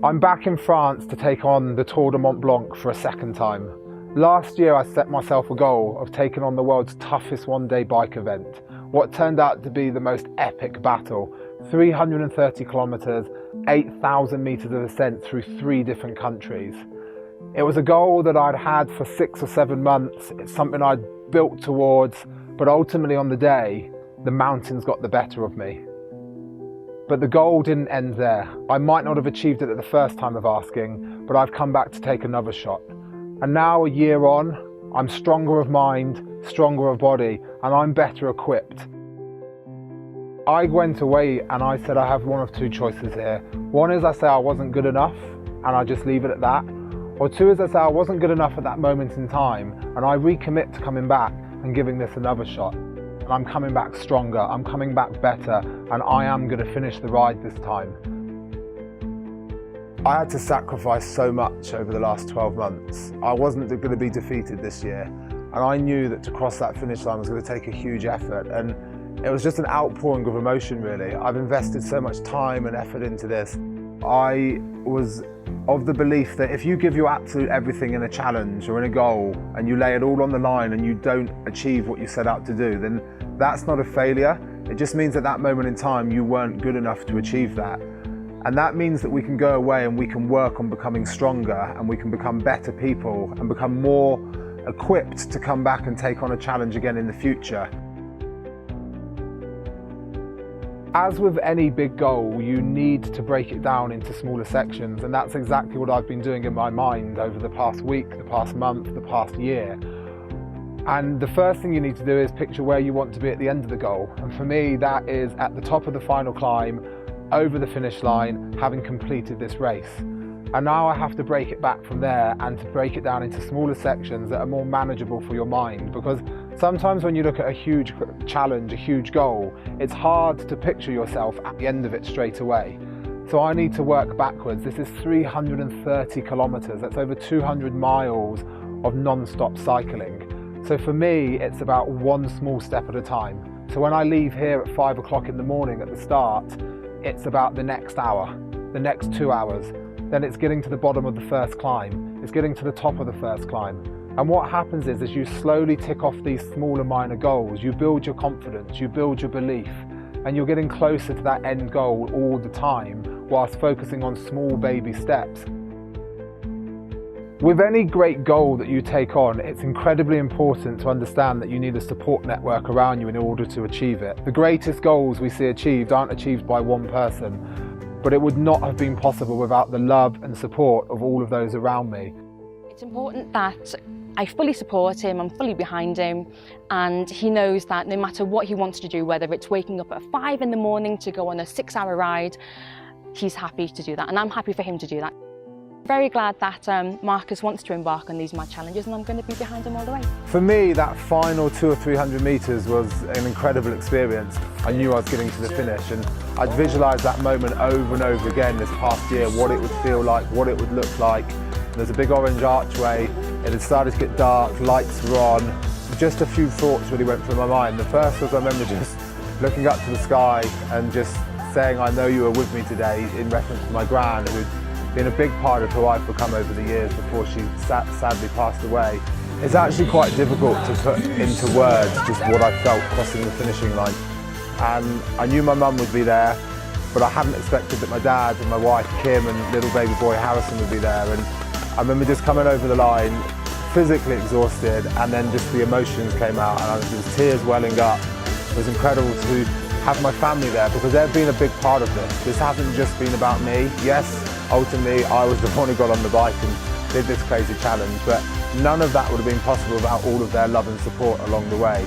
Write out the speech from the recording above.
I'm back in France to take on the Tour de Mont Blanc for a second time. Last year I set myself a goal of taking on the world's toughest one-day bike event, what turned out to be the most epic battle. 330 kilometers, 8,000 meters of ascent through 3 different countries. It was a goal that I'd had for 6 or 7 months. It's something I'd built towards, but ultimately on the day, the mountains got the better of me. But the goal didn't end there. I might not have achieved it at the first time of asking, but I've come back to take another shot. And now, a year on, I'm stronger of mind, stronger of body, and I'm better equipped. I went away and I said I have one of 2 choices here. One is I say I wasn't good enough and I just leave it at that. Or 2 is I say I wasn't good enough at that moment in time and I recommit to coming back and giving this another shot. And I'm coming back stronger, I'm coming back better, and I am going to finish the ride this time. I had to sacrifice so much over the last 12 months. I wasn't going to be defeated this year, and I knew that to cross that finish line was going to take a huge effort, and it was just an outpouring of emotion really. I've invested so much time and effort into this. I was of the belief that if you give your absolute everything in a challenge or in a goal and you lay it all on the line and you don't achieve what you set out to do, then that's not a failure. It just means at that moment in time you weren't good enough to achieve that. And that means that we can go away and we can work on becoming stronger and we can become better people and become more equipped to come back and take on a challenge again in the future. As with any big goal, you need to break it down into smaller sections, and that's exactly what I've been doing in my mind over the past week, the past month, the past year. And the first thing you need to do is picture where you want to be at the end of the goal. And for me, that is at the top of the final climb, over the finish line, having completed this race. And now I have to break it back from there and to break it down into smaller sections that are more manageable for your mind, because sometimes when you look at a huge challenge, a huge goal, it's hard to picture yourself at the end of it straight away. So I need to work backwards. This is 330 kilometers, that's over 200 miles of non-stop cycling. So for me, it's about one small step at a time. So when I leave here at 5 o'clock in the morning at the start, it's about the next hour, the next 2 hours. Then it's getting to the bottom of the first climb. It's getting to the top of the first climb. And what happens is, as you slowly tick off these smaller minor goals, you build your confidence, you build your belief, and you're getting closer to that end goal all the time, whilst focusing on small baby steps. With any great goal that you take on, it's incredibly important to understand that you need a support network around you in order to achieve it. The greatest goals we see achieved aren't achieved by one person, but it would not have been possible without the love and support of all of those around me. It's important that I fully support him, I'm fully behind him, and he knows that no matter what he wants to do, whether it's waking up at 5 in the morning to go on a 6-hour ride, he's happy to do that, and I'm happy for him to do that. Very glad that Marcus wants to embark on these mad challenges, and I'm going to be behind him all the way. For me, that final 200 or 300 metres was an incredible experience. I knew I was getting to the finish, and I'd visualised that moment over and over again this past year, what it would feel like, what it would look like. There's a big orange archway, it had started to get dark, lights were on. Just a few thoughts really went through my mind. The first was I remember just looking up to the sky and just saying, I know you were with me today, in reference to my gran, who'd been a big part of who I've become over the years before she sadly passed away. It's actually quite difficult to put into words just what I felt crossing the finishing line. And I knew my mum would be there, but I hadn't expected that my dad and my wife Kim and little baby boy Harrison would be there. And I remember just coming over the line, physically exhausted, and then just the emotions came out and there was tears welling up. It was incredible to have my family there because they've been a big part of this. This hasn't just been about me. Yes, ultimately I was the one who got on the bike and did this crazy challenge, but none of that would have been possible without all of their love and support along the way.